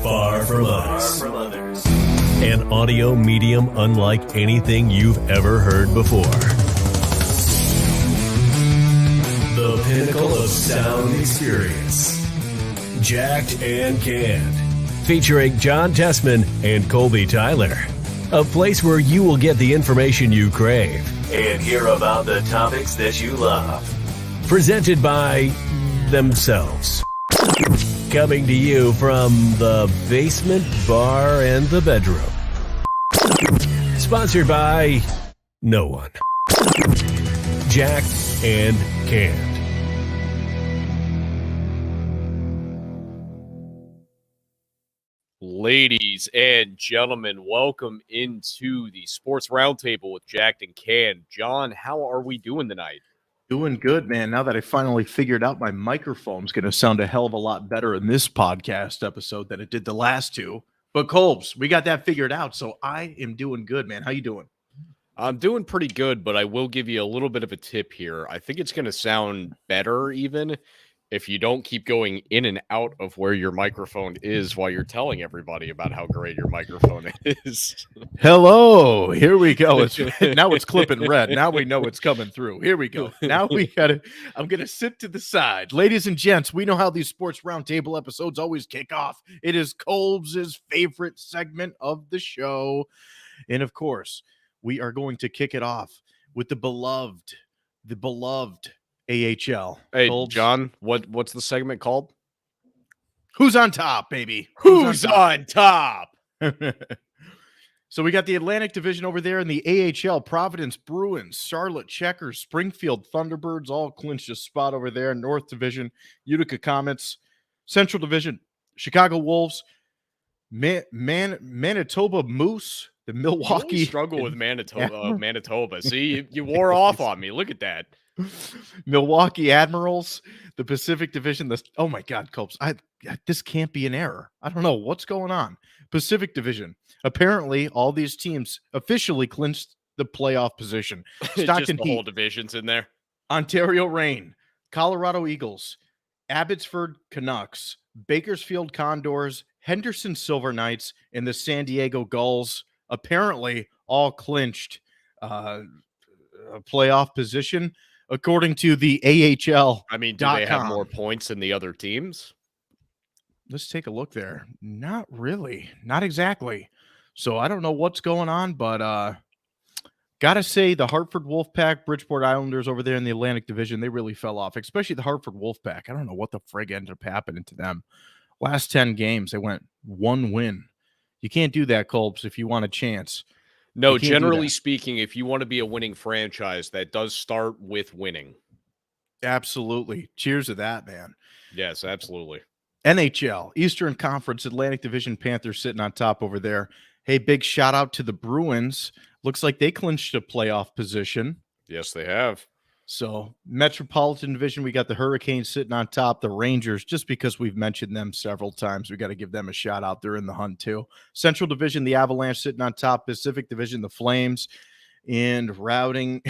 Far from others. An audio medium unlike anything you've ever heard before. The pinnacle of sound experience. Jacked and Canned. Featuring John Tessman and Colby Tyler. A place where you will get the information you crave. And hear about the topics that you love. Presented by themselves. Coming to you from the basement, bar, and the bedroom. Sponsored by no one. Jacked and Canned. Ladies and gentlemen, welcome into the Sports Roundtable with Jacked and Canned. John, how are we doing tonight? Doing good, man. Now that I finally figured out my microphone's going to sound a hell of a lot better in this podcast episode than it did the last two. But Colbs, we got that figured out, so I am doing good, man. How you doing? I'm doing pretty good, but I will give you a little bit of a tip here. I think it's going to sound better even if you don't keep going in and out of where your microphone is while you're telling everybody about how great your microphone is. Hello, here we go. Now it's clipping red. Now we know it's coming through. Here we go. Now I'm going to sit to the side. Ladies and gents, we know how these Sports Roundtable episodes always kick off. It is Colbs' favorite segment of the show. And of course, we are going to kick it off with the beloved AHL. Hey, Colbs. John, what's the segment called? Who's on top, baby? Who's on top? So we got the Atlantic Division over there in the AHL. Providence Bruins, Charlotte Checkers, Springfield Thunderbirds all clinched a spot over there. North Division, Utica Comets. Central Division, Chicago Wolves, Manitoba Moose, the Milwaukee. You struggle with Manitoba. See, you wore off on me. Look at that. Milwaukee Admirals, the Pacific Division. Oh my God, Colbs! This can't be an error. I don't know what's going on. Pacific Division. Apparently, all these teams officially clinched the playoff position. Stockton Heat, whole divisions in there. Ontario Reign, Colorado Eagles, Abbotsford Canucks, Bakersfield Condors, Henderson Silver Knights, and the San Diego Gulls. Apparently, all clinched a playoff position. According to the AHL. I mean, do they have more points than the other teams? Let's take a look there. Not really. Not exactly. So I don't know what's going on, but gotta say the Hartford Wolfpack, Bridgeport Islanders over there in the Atlantic Division, they really fell off, especially the Hartford Wolfpack. I don't know what the frig ended up happening to them. Last 10 games, they went one win. You can't do that, Colbs, if you want a chance. No, generally speaking, if you want to be a winning franchise, that does start with winning. Absolutely. Cheers to that, man. Yes, absolutely. NHL, Eastern Conference, Atlantic Division, Panthers sitting on top over there. Hey, big shout out to the Bruins. Looks like they clinched a playoff position. Yes, they have. So, Metropolitan Division, we got the Hurricanes sitting on top, the Rangers, just because we've mentioned them several times, we got to give them a shout out. They're in the hunt too. Central Division, the Avalanche sitting on top, Pacific Division, the Flames, and rounding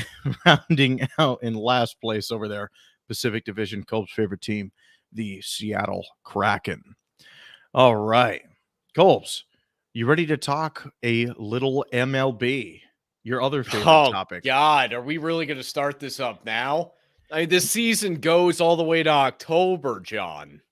out in last place over there, Pacific Division, Colb's favorite team, the Seattle Kraken. All right, Colbs, you ready to talk a little MLB? Your other favorite topic. God, are we really going to start this up now? I mean, this season goes all the way to October, John.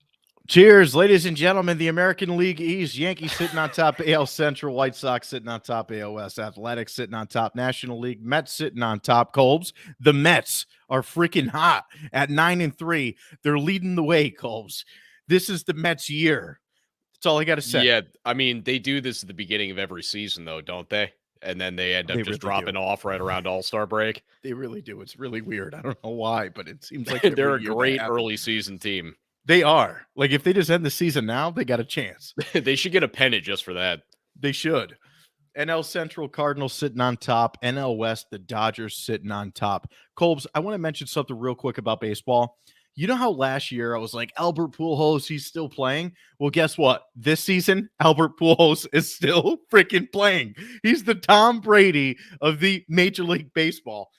Cheers, ladies and gentlemen. The American League East, Yankees sitting on top, AL Central, White Sox sitting on top, AOS, Athletics sitting on top, National League, Mets sitting on top, Colbs. The Mets are freaking hot at 9-3. They're leading the way, Colbs. This is the Mets year. That's all I got to say. Yeah, I mean, they do this at the beginning of every season, though, don't they? And then they end up just dropping off right around All-Star break. They really do. It's really weird. I don't know why, but it seems like they're a great early season team. They are. Like, if they just end the season now, they got a chance. They should get a pennant just for that. They should. NL Central, Cardinals sitting on top. NL West, the Dodgers sitting on top. Colbs, I want to mention something real quick about baseball. You know how last year I was like, Albert Pujols, he's still playing? Well, guess what? This season, Albert Pujols is still freaking playing. He's the Tom Brady of the Major League Baseball.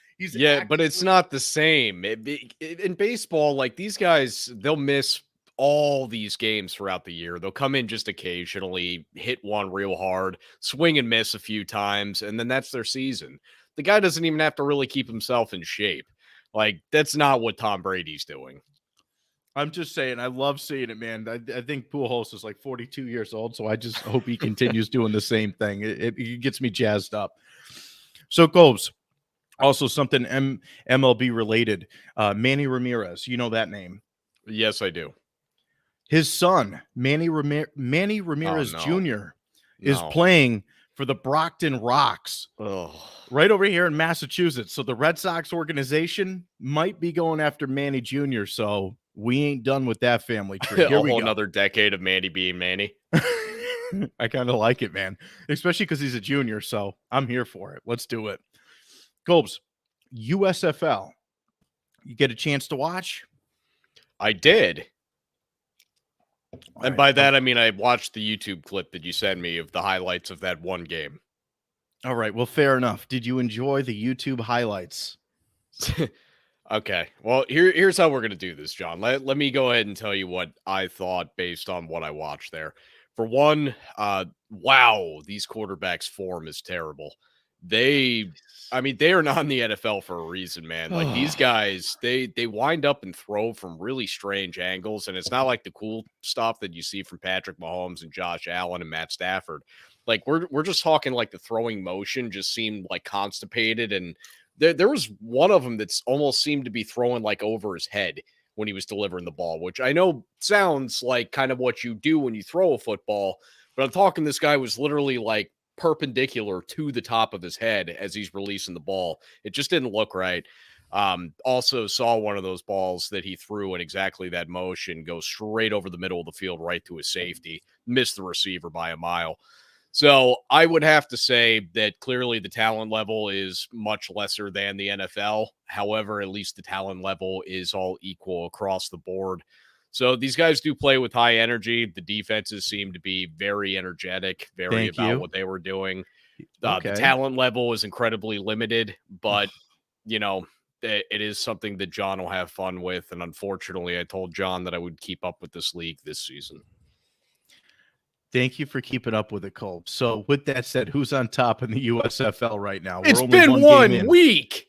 But it's not the same. In baseball, like these guys, they'll miss all these games throughout the year. They'll come in just occasionally, hit one real hard, swing and miss a few times, and then that's their season. The guy doesn't even have to really keep himself in shape. Like, that's not what Tom Brady's doing. I'm just saying, I love seeing it, man. I think Pujols is like 42 years old, so I just hope he continues doing the same thing. It gets me jazzed up. So, Gobes, also something MLB related. Manny Ramirez, you know that name. Yes, I do. His son, Manny Ramirez no. Jr., is No. playing for the Brockton Rocks Ugh. right over here in Massachusetts. So the Red Sox organization might be going after Manny Jr., so we ain't done with that family tree. Here A we whole go. another decade of Manny being Manny. I kind of like it, man, especially because he's a junior, so I'm here for it. Let's do it. Gobes, USFL, you get a chance to watch? I did. All And right. by that, I mean, I watched the YouTube clip that you sent me of the highlights of that one game. All right, well, fair enough. Did you enjoy the YouTube highlights? Okay. Well, here's how we're going to do this, John. Let me go ahead and tell you what I thought based on what I watched there. For one, wow, these quarterbacks' form is terrible. They are not in the NFL for a reason, man. Like, these guys, they wind up and throw from really strange angles, and it's not like the cool stuff that you see from Patrick Mahomes and Josh Allen and Matt Stafford. Like, we're just talking like the throwing motion just seemed like constipated, and there was one of them that's almost seemed to be throwing like over his head when he was delivering the ball, which I know sounds like kind of what you do when you throw a football, but I'm talking this guy was literally like perpendicular to the top of his head as he's releasing the ball. It just didn't look right. Also saw one of those balls that he threw in exactly that motion go straight over the middle of the field, right to his safety, missed the receiver by a mile. So I would have to say that clearly the talent level is much lesser than the NFL. However, at least the talent level is all equal across the board. So these guys do play with high energy. The defenses seem to be very energetic, very about what they were doing. The talent level is incredibly limited, but, you know, it is something that John will have fun with. And unfortunately, I told John that I would keep up with this league this season. Thank you for keeping up with it, Cole. So with that said, who's on top in the USFL right now? It's been 1 week.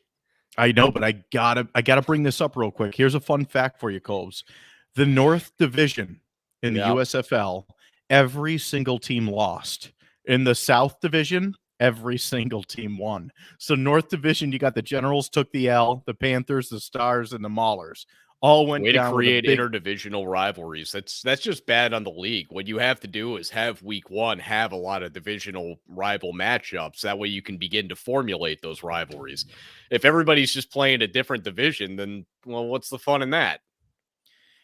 I know, but I gotta bring this up real quick. Here's a fun fact for you, Coles. The North Division in the USFL, every single team lost. In the South Division, every single team won. So North Division, you got the Generals took the L, the Panthers, the Stars, and the Maulers. All went way down to create interdivisional rivalries. That's just bad on the league. What you have to do is have week one have a lot of divisional rival matchups. That way you can begin to formulate those rivalries. If everybody's just playing a different division, then, well, what's the fun in that?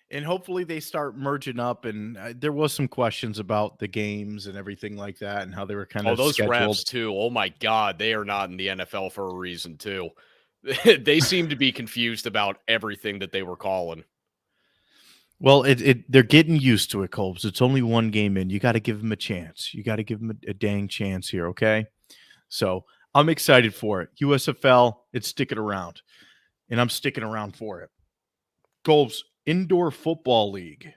And hopefully they start merging up. And there was some questions about the games and everything like that and how they were kind of those scheduled. refs too. Oh my God, they are not in the NFL for a reason too. They seem to be confused about everything that they were calling. Well, they're getting used to it, Colbs. It's only one game in. You got to give them a chance. You got to give them a dang chance here, okay? So I'm excited for it. USFL, it's sticking around, and I'm sticking around for it. Colbs, Indoor Football League,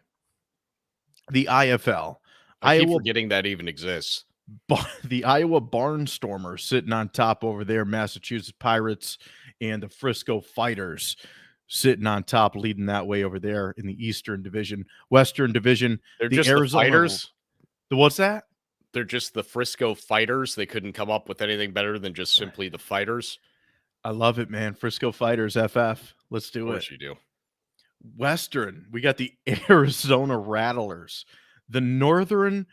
the IFL. I keep forgetting that even exists. The Iowa Barnstormers sitting on top over there, Massachusetts Pirates and the Frisco Fighters sitting on top, leading that way over there in the Eastern Division. Western Division, they're just Arizona Fighters. What's that? They're just the Frisco Fighters. They couldn't come up with anything better than just simply the Fighters. I love it, man. Frisco Fighters FF. Let's do it. Of course you do. Western, we got the Arizona Rattlers, the Northern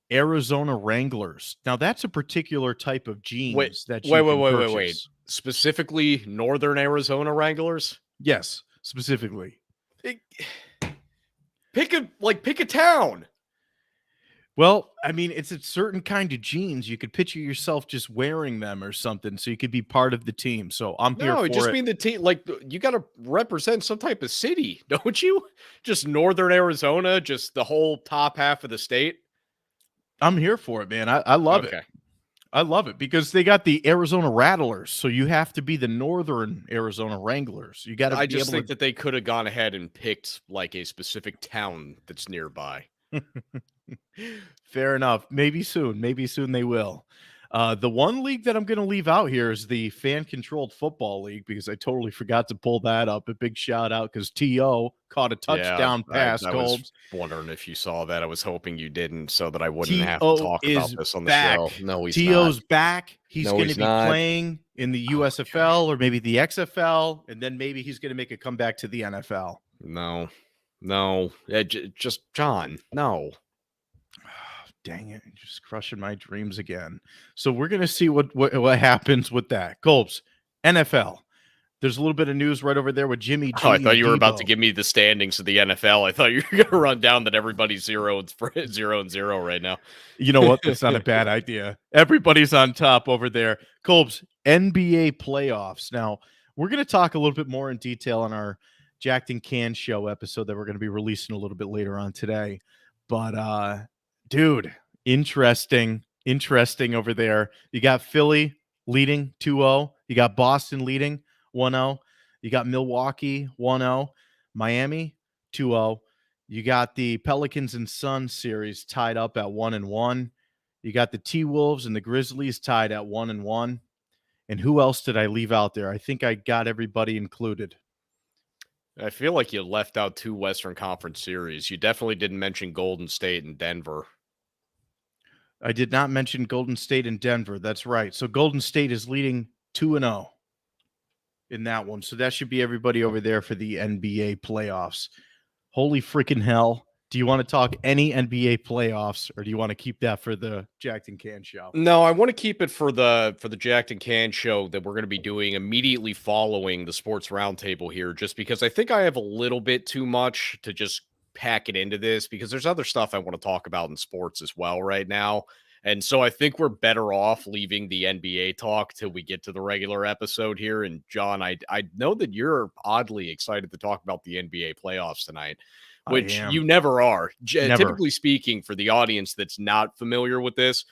Arizona Wranglers. Now that's a particular type of jeans that you wait. Specifically Northern Arizona Wranglers? Yes, specifically. Pick a town. Well, I mean, it's a certain kind of jeans. You could picture yourself just wearing them or something so you could be part of the team. So I'm here for it. No, just mean the team. Like, you got to represent some type of city, don't you? Just Northern Arizona, just the whole top half of the state. I'm here for it, man. I love it. I love it because they got the Arizona Rattlers, so you have to be the Northern Arizona Wranglers. You got to I be just able think to. that they could have gone ahead and picked like a specific town that's nearby. Fair enough. Maybe soon. Maybe soon they will. The one league that I'm going to leave out here is the fan controlled football league because I totally forgot to pull that up. A big shout out because T.O. caught a Yeah, touchdown I, pass, I was Colbs. wondering if you saw that. I was hoping you didn't so that I wouldn't have to T.O. talk about is this on the show. back. No, he's not. T.O.'s back. He's No, going to he's be not. playing in the Oh, USFL or maybe the XFL, and then maybe he's going to make a comeback to the NFL. No, just John. No. Dang it, just crushing my dreams again. So we're gonna see what happens with that. Colbs, NFL. There's a little bit of news right over there with Jimmy G. Oh, I thought you were about to Debo. give me the standings of the NFL. I thought you were going to run down that everybody's 0-0 right now. You know what? That's not a bad idea. Everybody's on top over there. Colbs, NBA playoffs. Now, we're going to talk a little bit more in detail on our Jacked and Can show episode that we're going to be releasing a little bit later on today. But, dude, interesting over there. You got Philly leading 2-0. You got Boston leading 1-0. You got Milwaukee 1-0. Miami 2-0. You got the Pelicans and Suns series tied up at 1-1. You got the T-Wolves and the Grizzlies tied at 1-1. And who else did I leave out there? I think I got everybody included. I feel like you left out 2 Western Conference series. You definitely didn't mention Golden State and Denver. I did not mention Golden State and Denver. That's right. So Golden State is leading 2-0 in that one. So that should be everybody over there for the NBA playoffs. Holy freaking hell. Do you want to talk any NBA playoffs or do you want to keep that for the Jacked and Can show? No, I want to keep it for the Jacked and Can show that we're going to be doing immediately following the Sports Roundtable here, just because I think I have a little bit too much to just pack it into this because there's other stuff I want to talk about in sports as well right now. And so I think we're better off leaving the NBA talk till we get to the regular episode here. And John, I know that you're oddly excited to talk about the NBA playoffs tonight, which you never are. Never. Typically speaking, for the audience that's not familiar with this,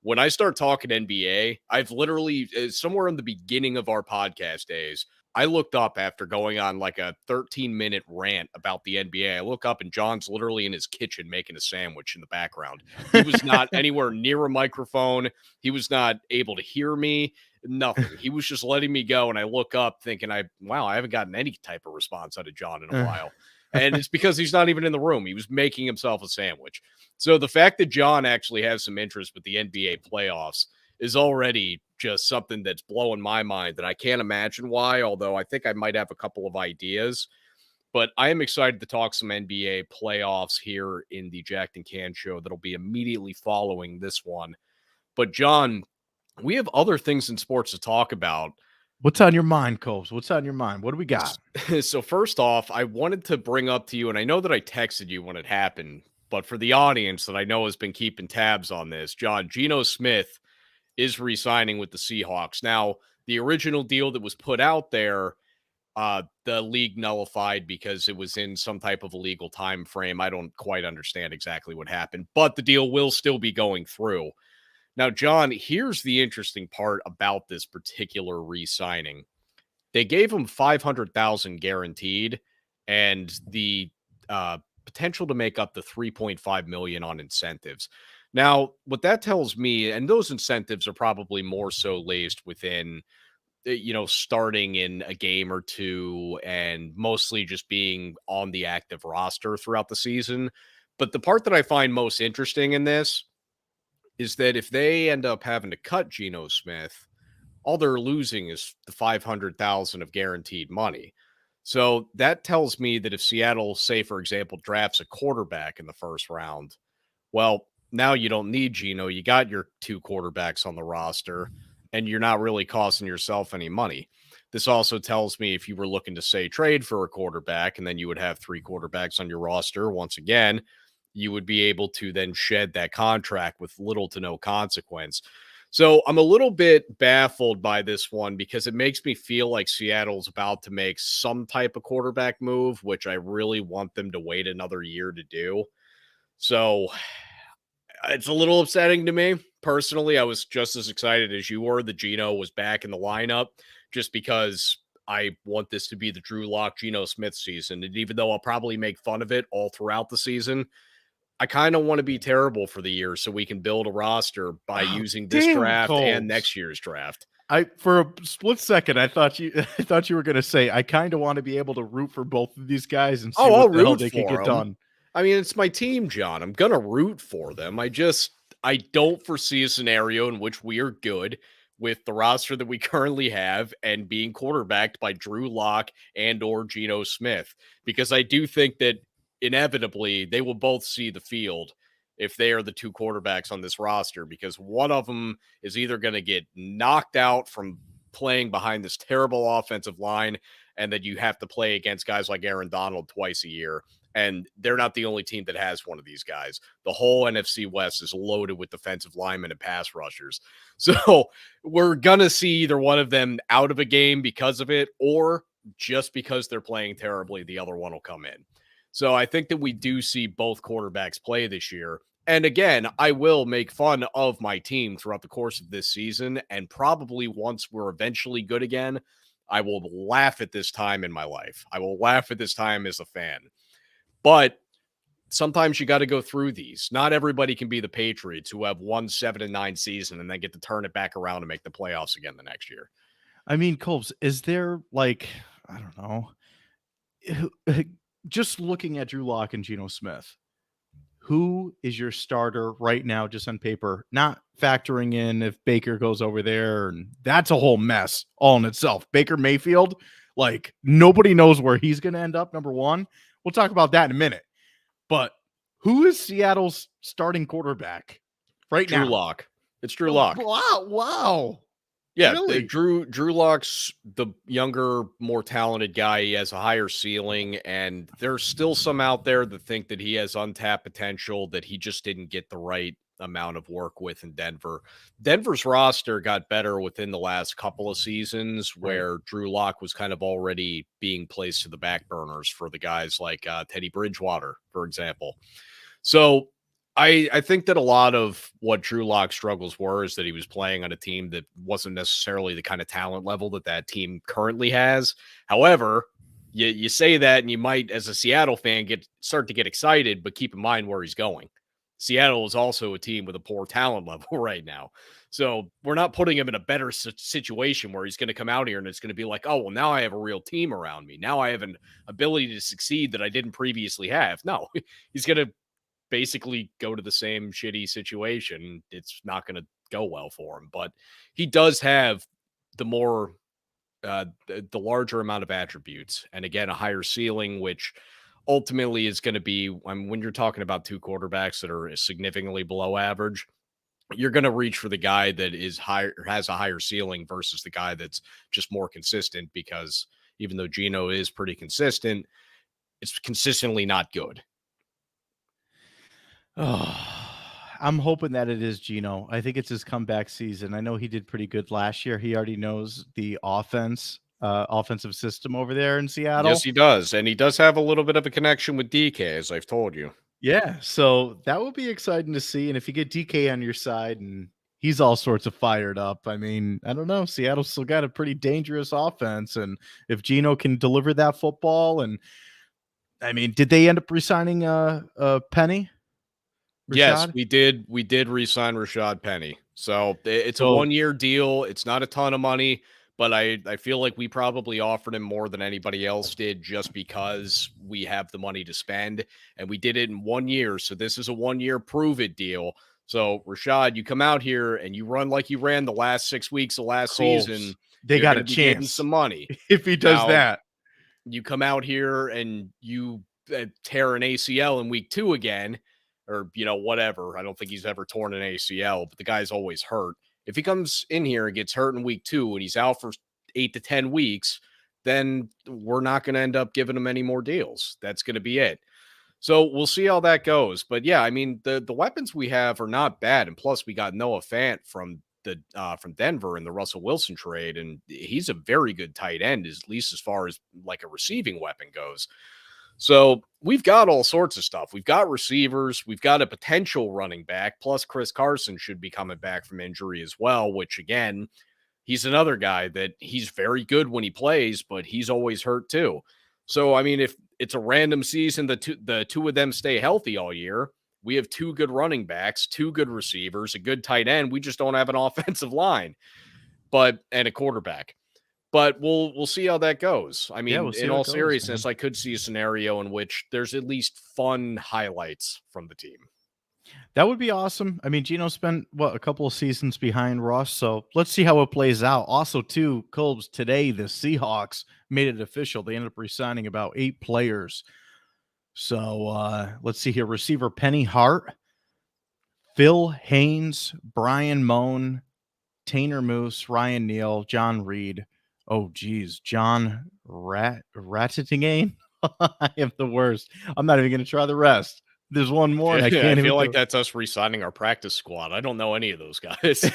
when I start talking NBA, I've literally, somewhere in the beginning of our podcast days, I looked up after going on like a 13-minute rant about the NBA. I look up and John's literally in his kitchen making a sandwich in the background. He was not anywhere near a microphone. He was not able to hear me. Nothing. He was just letting me go. And I look up thinking, wow, I haven't gotten any type of response out of John in a while. And it's because he's not even in the room. He was making himself a sandwich. So the fact that John actually has some interest with the NBA playoffs is already just something that's blowing my mind that I can't imagine why, although I think I might have a couple of ideas. But I am excited to talk some NBA playoffs here in the Jacked and Can show that'll be immediately following this one. But John, we have other things in sports to talk about. What's on your mind, Colbs? What's on your mind? What do we got? So first off, I wanted to bring up to you, and I know that I texted you when it happened, but for the audience that I know has been keeping tabs on this, John, Geno Smith is re-signing with the Seahawks. Now, the original deal that was put out there, the league nullified because it was in some type of illegal time frame. I don't quite understand exactly what happened, but the deal will still be going through. Now, John, here's the interesting part about this particular re-signing. They gave him $500,000 guaranteed and the potential to make up to $3.5 million on incentives. Now, what that tells me, and those incentives are probably more so laced within, starting in a game or two and mostly just being on the active roster throughout the season. But the part that I find most interesting in this is that if they end up having to cut Geno Smith, all they're losing is the $500,000 of guaranteed money. So that tells me that if Seattle, say, for example, drafts a quarterback in the first round, well, now you don't need Geno. You got your 2 quarterbacks on the roster, and you're not really costing yourself any money. This also tells me if you were looking to, say, trade for a quarterback, and then you would have 3 quarterbacks on your roster, once again, you would be able to then shed that contract with little to no consequence. So I'm a little bit baffled by this one because it makes me feel like Seattle's about to make some type of quarterback move, which I really want them to wait another year to do. So it's a little upsetting to me, personally, I was just as excited as you were that Geno was back in the lineup, just because I want this to be the Drew Lock, Geno Smith season. And even though I'll probably make fun of it all throughout the season, I kind of want to be terrible for the year so we can build a roster by using this draft and next year's draft. For a split second, I thought you were going to say, I kind of want to be able to root for both of these guys and see what the hell they can get done. I mean, it's my team, John. I'm going to root for them. I don't foresee a scenario in which we are good with the roster that we currently have and being quarterbacked by Drew Lock and or Geno Smith, because I do think that inevitably they will both see the field if they are the two quarterbacks on this roster, because one of them is either going to get knocked out from playing behind this terrible offensive line, and that you have to play against guys like Aaron Donald twice a year. And they're not the only team that has one of these guys. The whole NFC West is loaded with defensive linemen and pass rushers. So we're going to see either one of them out of a game because of it, or just because they're playing terribly, the other one will come in. So I think that we do see both quarterbacks play this year. And again, I will make fun of my team throughout the course of this season. And probably once we're eventually good again, I will laugh at this time in my life. I will laugh at this time as a fan. But sometimes you got to go through these. Not everybody can be the Patriots, who have won 7-9 season and then get to turn it back around and make the playoffs again the next year. I mean, Colbs, is there like, I don't know, just looking at Drew Lock and Geno Smith, who is your starter right now, just on paper, not factoring in if Baker goes over there, and that's a whole mess all in itself. Baker Mayfield, like, nobody knows where he's going to end up, number one. We'll talk about that in a minute. But who is Seattle's starting quarterback right now? Drew Lock. It's Drew Lock. Wow. Yeah, really? Drew Lock's the younger, more talented guy. He has a higher ceiling, and there's still some out there that think that he has untapped potential that he just didn't get the right amount of work with in Denver. Denver's roster got better within the last couple of seasons, where Drew Lock was kind of already being placed to the back burners for the guys like Teddy Bridgewater, for example. So I think that a lot of what Drew Lock's struggles were is that he was playing on a team that wasn't necessarily the kind of talent level that team currently has. However, you say that and you might, as a Seattle fan, start to get excited, but keep in mind where he's going. Seattle is also a team with a poor talent level right now. So we're not putting him in a better situation where he's going to come out here and it's going to be like, oh, well, now I have a real team around me. Now I have an ability to succeed that I didn't previously have. No, he's going to basically go to the same shitty situation. It's not going to go well for him, but he does have the larger amount of attributes, and again, a higher ceiling, which ultimately is going to be, when you're talking about two quarterbacks that are significantly below average, you're going to reach for the guy that is higher, has a higher ceiling, versus the guy that's just more consistent, because even though Geno is pretty consistent, it's consistently not good. Oh, I'm hoping that it is Geno. I think it's his comeback season. I know he did pretty good last year. He already knows the offensive system over there in Seattle. Yes, he does. And he does have a little bit of a connection with DK, as I've told you. Yeah, so that will be exciting to see. And if you get DK on your side and he's all sorts of fired up, I mean, I don't know. Seattle's still got a pretty dangerous offense. And if Geno can deliver that football, and I mean, did they end up re-signing Penny? Rashad? Yes, we did. We did re-sign Rashad Penny. So it's a 1-year deal. It's not a ton of money, but I feel like we probably offered him more than anybody else did, just because we have the money to spend, and we did it in 1 year. So this is a 1-year prove it deal. So Rashad, you come out here and you run like you ran the last 6 weeks of last season. They got a chance, some money if he does that. You come out here and you tear an ACL in week 2 again, or, whatever. I don't think he's ever torn an ACL, but the guy's always hurt. If he comes in here and gets hurt in week 2 and he's out for 8 to 10 weeks, then we're not going to end up giving him any more deals. That's going to be it. So we'll see how that goes. But yeah, I mean, the weapons we have are not bad. And plus we got Noah Fant from Denver in the Russell Wilson trade. And he's a very good tight end, at least as far as like a receiving weapon goes. So we've got all sorts of stuff. We've got receivers. We've got a potential running back. Plus, Chris Carson should be coming back from injury as well, which, again, he's another guy that he's very good when he plays, but he's always hurt too. So, I mean, if it's a random season, the two of them stay healthy all year, we have two good running backs, two good receivers, a good tight end. We just don't have an offensive line, and a quarterback. But we'll see how that goes. I mean, we'll see in how it all goes, seriousness, man. I could see a scenario in which there's at least fun highlights from the team. That would be awesome. I mean, Gino spent a couple of seasons behind Russ, so let's see how it plays out. Also, too, Colbs, today the Seahawks made it official. They ended up re-signing about 8 players. So let's see here: receiver Penny Hart, Phil Haynes, Brian Moan, Tanner Moose, Ryan Neal, John Reed. Oh, geez, John Rattitingane. I am the worst. I'm not even going to try the rest. There's one more, and I can't I even feel like that's us re-signing our practice squad. I don't know any of those guys.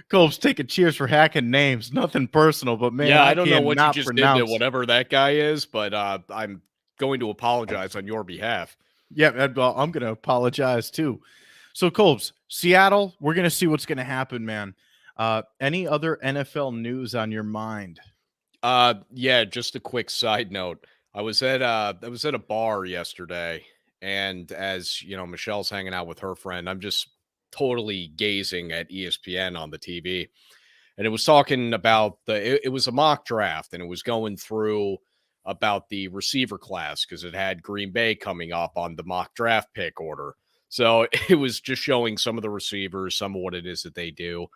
Colb's taking cheers for hacking names. Nothing personal, but man, Yeah, I don't know what you cannot just pronounce. did to whatever that guy is, but I'm going to apologize on your behalf. Yeah, well, I'm going to apologize too. So, Colbs, Seattle, we're going to see what's going to happen, man. Any other NFL news on your mind? Yeah, just a quick side note. I was at a bar yesterday, and as you know, Michelle's hanging out with her friend. I'm just totally gazing at ESPN on the TV, and it was talking about it was a mock draft, and it was going through about the receiver class because it had Green Bay coming up on the mock draft pick order. So it was just showing some of the receivers, some of what it is that they do.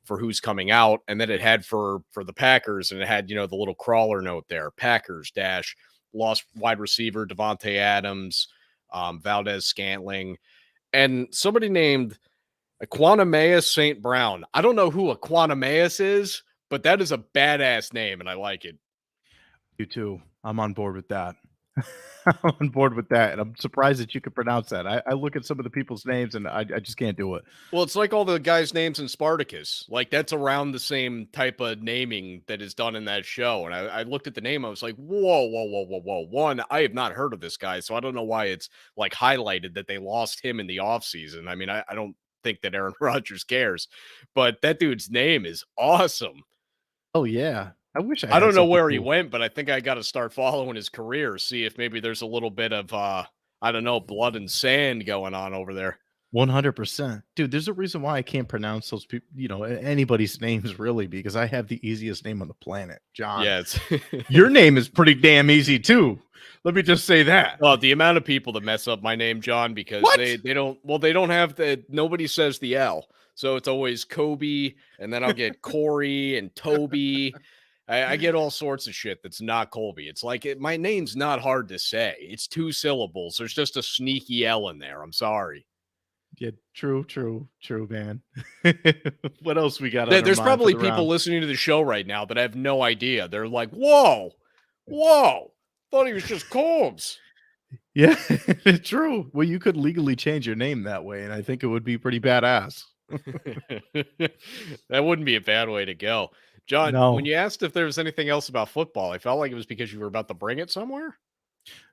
For who's coming out, and then it had for the Packers, and it had the little crawler note there: Packers dash lost wide receiver Devontae Adams, Valdez Scantling, and somebody named Equanimeous St. Brown. I don't know who Equanimeous is, but that is a badass name, and I like it. You too. I'm on board with that. I'm on board with that, and I'm surprised that you could pronounce that. I look at some of the people's names, and I just can't do it. Well, it's like all the guys' names in Spartacus. Like, that's around the same type of naming that is done in that show. And I looked at the name, I was like, whoa, whoa, whoa, whoa, whoa. One, I have not heard of this guy, so I don't know why it's like highlighted that they lost him in the offseason. I mean, I don't think that Aaron Rodgers cares, but that dude's name is awesome. Oh yeah. I wish I don't know where he went, but I think I got to start following his career, see if maybe there's a little bit of I don't know, blood and sand going on over there. 100%. Dude, there's a reason why I can't pronounce those people, anybody's names really, because I have the easiest name on the planet, John. Yeah, your name is pretty damn easy too. Let me just say that. Well, the amount of people that mess up my name, John, because they don't have nobody says the L. So it's always Kobe, and then I'll get Corey and Toby. I get all sorts of shit that's not Colby. It's like my name's not hard to say. It's 2 syllables. There's just a sneaky L in there. I'm sorry. Yeah, true, man. What else we got? There's probably people listening to the show right now that have no idea. They're like, whoa, thought he was just Combs. Yeah, true. Well, you could legally change your name that way, and I think it would be pretty badass. That wouldn't be a bad way to go. John, when you asked if there was anything else about football, I felt like it was because you were about to bring it somewhere.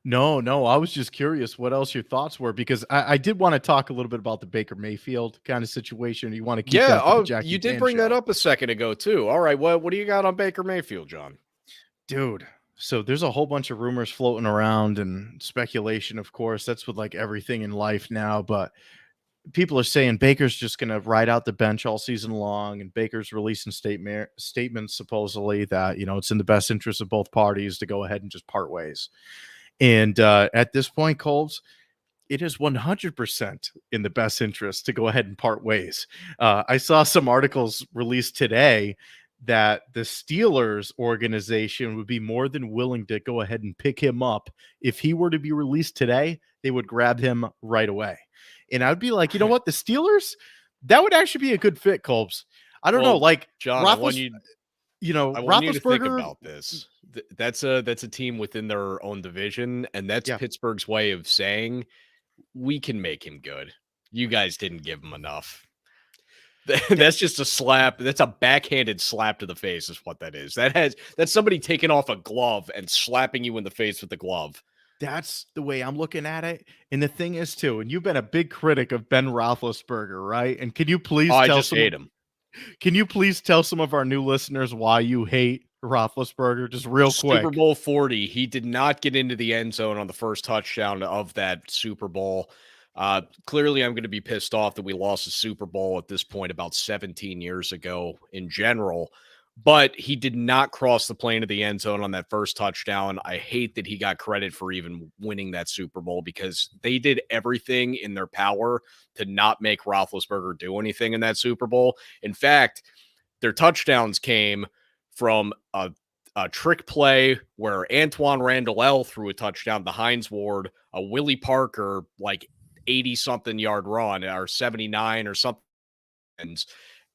No, I was just curious what else your thoughts were, because I did want to talk a little bit about the Baker Mayfield kind of situation. You want to keep that for the Jackie you did Dan bring show. that up a second ago too. All right, what do you got on Baker Mayfield, John? Dude, so there's a whole bunch of rumors floating around and speculation, of course. That's with like everything in life now, but people are saying Baker's just going to ride out the bench all season long, and Baker's releasing statements supposedly that, it's in the best interest of both parties to go ahead and just part ways. And at this point, Colbs, it is 100% in the best interest to go ahead and part ways. I saw some articles released today that the Steelers organization would be more than willing to go ahead and pick him up. If he were to be released today, they would grab him right away. And I'd be like, you know what? The Steelers, that would actually be a good fit, Colbs. I don't know. Like, John, I want you to think about this. That's a team within their own division, and that's Pittsburgh's way of saying we can make him good. You guys didn't give him enough. That's just a slap. That's a backhanded slap to the face is what that is. That's somebody taking off a glove and slapping you in the face with the glove. That's the way I'm looking at it. And the thing is too, and you've been a big critic of Ben Roethlisberger, right? And Oh, I just hate him. can you please tell some of our new listeners why you hate Roethlisberger just real Super quick? Bowl 40, he did not get into the end zone on the first touchdown of that Super Bowl. Clearly, I'm going to be pissed off that we lost the Super Bowl at this point about 17 years ago in general. But he did not cross the plane of the end zone on that first touchdown. I hate that he got credit for even winning that Super Bowl because they did everything in their power to not make Roethlisberger do anything in that Super Bowl. In fact, their touchdowns came from a trick play where Antoine Randall threw a touchdown to Hines Ward, a Willie Parker, like 80 something yard run or 79 or something.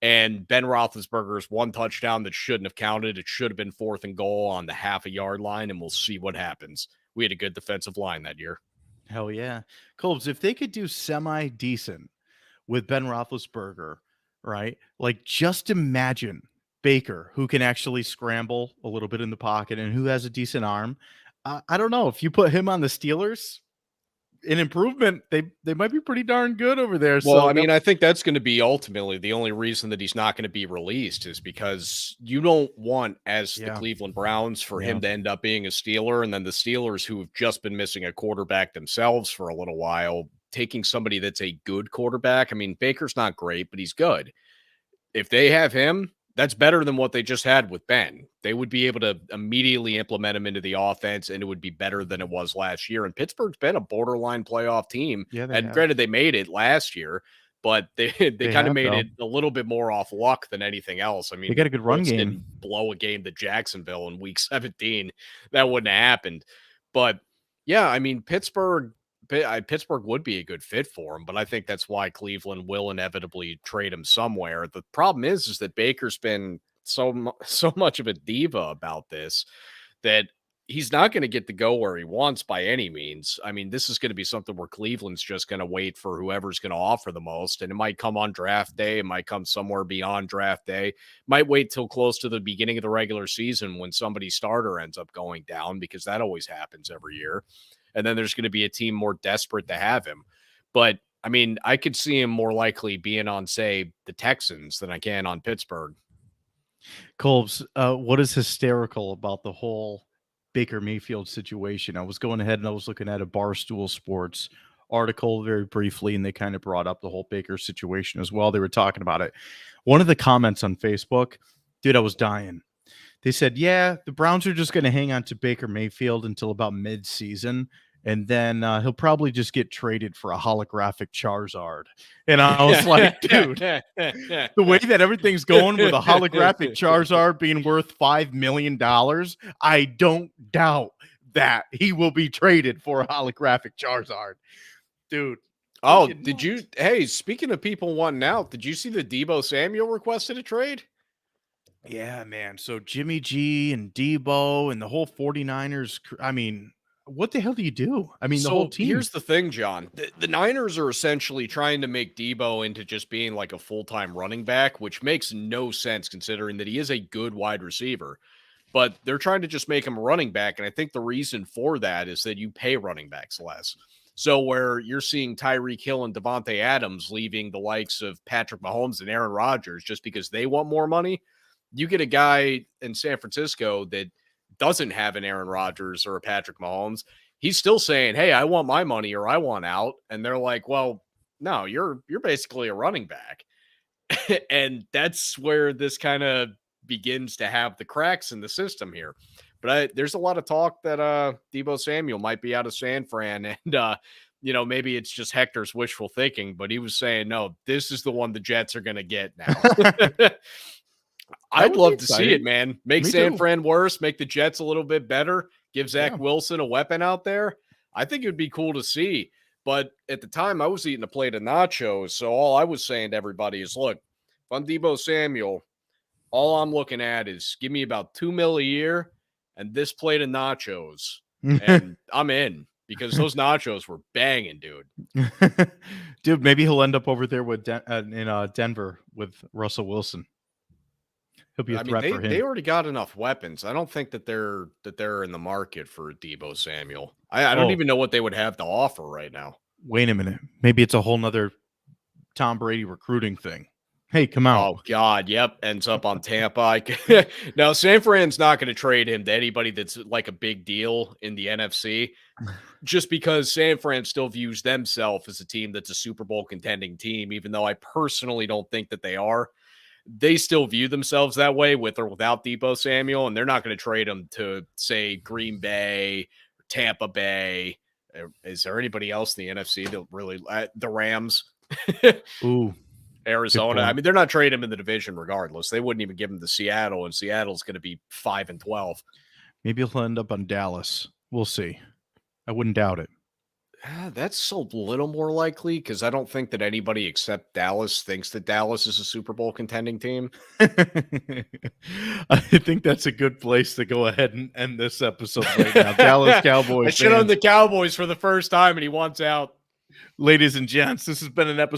And Ben Roethlisberger's one touchdown that shouldn't have counted. It should have been 4th and goal on the half a yard line, and we'll see what happens. We had a good defensive line that year. Hell yeah. Colbs, if they could do semi decent with Ben Roethlisberger, right? Like, just imagine Baker, who can actually scramble a little bit in the pocket and who has a decent arm. I don't know. If you put him on the Steelers, an improvement, they might be pretty darn good over there. Well, So I mean, I think that's going to be ultimately the only reason that he's not going to be released is because you don't want, as the Cleveland Browns, for him to end up being a Steeler, and then the Steelers, who have just been missing a quarterback themselves for a little while, taking somebody that's a good quarterback. I mean, Baker's not great, but he's good. If they have him, that's better than what they just had with Ben. They would be able to immediately implement him into the offense, and it would be better than it was last year. And Pittsburgh's been a borderline playoff team. Yeah, and granted, they made it last year, but they kind of made it a little bit more off luck than anything else. I mean, they got a good run game. Didn't blow a game to Jacksonville in week 17. That wouldn't have happened. But yeah, I mean, Pittsburgh would be a good fit for him, but I think that's why Cleveland will inevitably trade him somewhere. The problem is that Baker's been so much of a diva about this that he's not going to get to go where he wants by any means. I mean, this is going to be something where Cleveland's just going to wait for whoever's going to offer the most, and it might come on draft day. It might come somewhere beyond draft day. Might wait till close to the beginning of the regular season when somebody's starter ends up going down, because that always happens every year. And then there's going to be a team more desperate to have him. But, I mean, I could see him more likely being on, say, the Texans than I can on Pittsburgh. Colbs, what is hysterical about the whole Baker Mayfield situation? I was going ahead and I was looking at a Barstool Sports article very briefly, and they kind of brought up the whole Baker situation as well. They were talking about it. One of the comments on Facebook, dude, I was dying. They said, yeah, the Browns are just going to hang on to Baker Mayfield until about mid-season, and then he'll probably just get traded for a holographic Charizard. And I was like, dude, the way that everything's going with a holographic Charizard being worth $5 million, I don't doubt that he will be traded for a holographic Charizard. Dude. Oh, did you? Hey, speaking of people wanting out, did you see the Deebo Samuel requested a trade? Yeah, man. So Jimmy G and Deebo and the whole 49ers, I mean, what the hell do you do? I mean, the whole team. Here's the thing, John. The Niners are essentially trying to make Deebo into just being like a full-time running back, which makes no sense considering that he is a good wide receiver. But they're trying to just make him a running back, and I think the reason for that is that you pay running backs less. So where you're seeing Tyreek Hill and Devontae Adams leaving the likes of Patrick Mahomes and Aaron Rodgers just because they want more money, you get a guy in San Francisco that doesn't have an Aaron Rodgers or a Patrick Mahomes. He's still saying, hey, I want my money or I want out. And they're like, well, no, you're basically a running back. And that's where this kind of begins to have the cracks in the system here. But there's a lot of talk that Deebo Samuel might be out of San Fran. And, maybe it's just Hector's wishful thinking. But he was saying, no, this is the one the Jets are going to get now. I'd love to see it, man. Make San Fran worse, make the Jets a little bit better, give Zach Wilson a weapon out there. I think it would be cool to see. But at the time, I was eating a plate of nachos. So all I was saying to everybody is, look, if I'm Deebo Samuel, all I'm looking at is give me about $2 million a year and this plate of nachos. And I'm in, because those nachos were banging, dude. Dude, maybe he'll end up over there with Denver with Russell Wilson. He'll be a threat for him. They already got enough weapons. I don't think that they're in the market for Deebo Samuel. I don't even know what they would have to offer right now. Wait a minute. Maybe it's a whole nother Tom Brady recruiting thing. Hey, come out. Oh God, yep, ends up on Tampa. Now San Fran's not going to trade him to anybody that's like a big deal in the NFC, just because San Fran still views themselves as a team that's a Super Bowl contending team, even though I personally don't think that they are. They still view themselves that way with or without Deebo Samuel, and they're not going to trade him to, say, Green Bay, Tampa Bay. Is there anybody else in the NFC that really the Rams? Ooh. Arizona. I mean, they're not trading him in the division regardless. They wouldn't even give him to Seattle, and Seattle's going to be 5-12. Maybe he'll end up on Dallas. We'll see. I wouldn't doubt it. That's a little more likely because I don't think that anybody except Dallas thinks that Dallas is a Super Bowl contending team. I think that's a good place to go ahead and end this episode right now. Dallas Cowboys. I shit on the Cowboys for the first time, and he wants out. Ladies and gents, this has been an episode